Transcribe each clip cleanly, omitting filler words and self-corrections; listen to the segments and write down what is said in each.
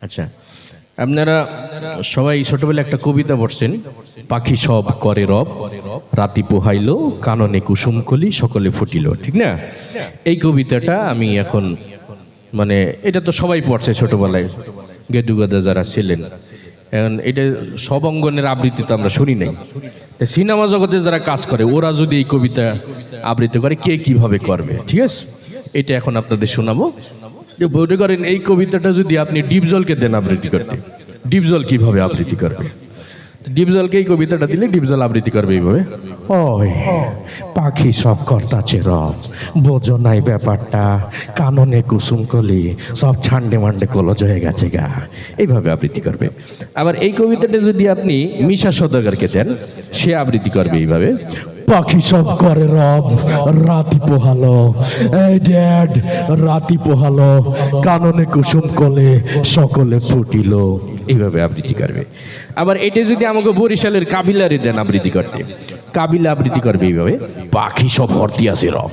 আচ্ছা, আপনারা সবাই ছোটবেলায় একটা কবিতা পড়ছেন, পাখি সব করে রব, রাতি পোহাইলো কাননে কুসুমকলি সকলে ফুটিল, ঠিক না? এই কবিতাটা আমি এখন মানে এটা তো সবাই পড়ছে ছোটবেলায়, গেদুগাদা যারা ছিলেন। এখন এটা সব অঙ্গনের আবৃত্তি তো আমরা শুনি নাই। সিনেমা জগতে যারা কাজ করে ওরা যদি এই কবিতা আবৃত্তি করে কে কিভাবে করবে, ঠিক আছে? এটা এখন আপনাদের শোনাবো। যে বলতে করেন এই কবিতাটা যদি আপনি ডিপজলকে দেন আবৃত্তি করতে, ডিপজল কিভাবে আবৃত্তি করবে? ডিপজলকে এই কবিতাটা দিলে ডিপজল আবৃত্তি করবে এইভাবে, ওই পাখি সব কর্তাছে রব, বোঝো নাই ব্যাপারটা, কাননে কুসুম কলি সব ছান্ডে মান্ডে কলজ হয়ে গেছে গা, এইভাবে আবৃত্তি করবে। আবার এই কবিতাটা যদি আপনি মিশা সওদাগরকে দেন, সে আবৃত্তি করবে এইভাবে, পাখি সব করে রব, রাতি পোহালো, এই ড্যাড রাতি পোহালো, কাননে কুসুম কলে সকলে ফুটিল, এইভাবে আবৃত্তি করবে। আবার এটা যদি আমাকে বরিশালের কাবিলারে দেন আবৃত্তি করতে, কাবিলা আবৃত্তি করবে এইভাবে, পাখি সব ভর্তি আছে রব,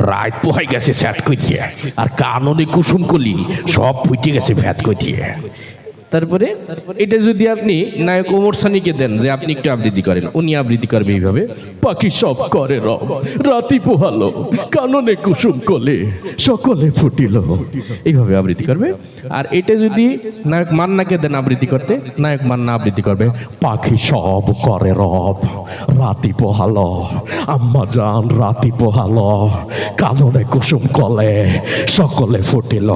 রাত পোহাই গেছে স্যাট কইতিয়ে, আর কাননে কুসুম কলি সব ফুটে গেছে ভ্যাত কইতিয়ে। তারপরে এটা যদি আপনি নায়ক ওমর সানিকে দেন যে আপনি একটু আবৃত্তি করেন, উনি আবৃত্তি করবে এইভাবে, পাখি সব করে রব, রাতি পোহালো কাননে কুসুম কলে সকলে ফুটিল, এইভাবে আবৃত্তি করবে। আর এটা যদি নায়ক মান্নাকে দেন আবৃত্তি করতে, নায়ক মান্না আবৃত্তি করবে, পাখি সব করে রব, রাতি পোহালো আম্মা জান, রাতি পোহালো কাননে কুসুম কলে সকলে ফুটিল।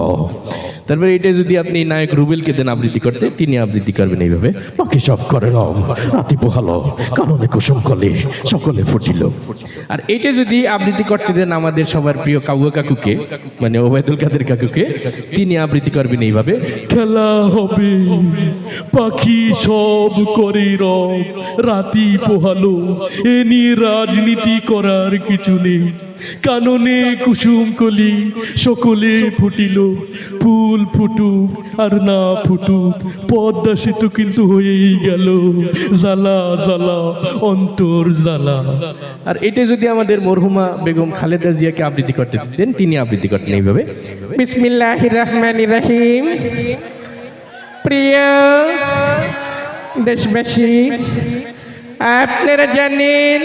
তারপরে এটা যদি আপনি নায়ক রুবেলকে দেন আবৃত্তি করতে, তিনি আবৃত্তি করবেন এইভাবে, পাখি সব করে রব, রাতি পোহালো কাননে কুসুম কলি সকলে ফুটিল। আর এটা যদি আবৃত্তি করতে দেন আমাদের সবার প্রিয় কাউয়া কাকুকে, মানে ওবায়দুল কাদের কাকুকে, তিনি আবৃত্তি করবেন এইভাবে, খেলা হবে পাখি সব করে রব, রাতি পোহালো এ নিয়ে রাজনীতি করার কিছু নেই, কাননে কুসুম কলি সকলে ফুটিল, ফুল ফুটুক আর না ফুটুক পদ্মা সেতু কিন্তু হয়েই গেল, জ্বালা জ্বালা অন্তর জ্বালা। আর এটা যদি আমাদের মরহুমা বেগম খালেদা জিয়াকে আবৃত্তি করতে দিতেন, তিনি আবৃত্তি করতেন এইভাবে, বিসমিল্লাহির রহমানির রহিম। প্রিয় দেশবাসী, আপনারা জানেন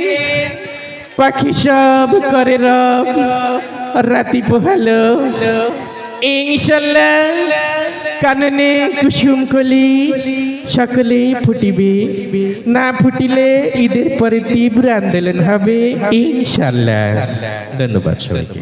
পাখি সব করে রব, রাতি পোহালো ইনশাল্লাহ কাননে কুসুম কলি সকলে ফুটিবে, না ফুটিলে ঈদের পরে তীব্র আন্দোলন হবে ইনশাল্লাহ। ধন্যবাদ সবাইকে।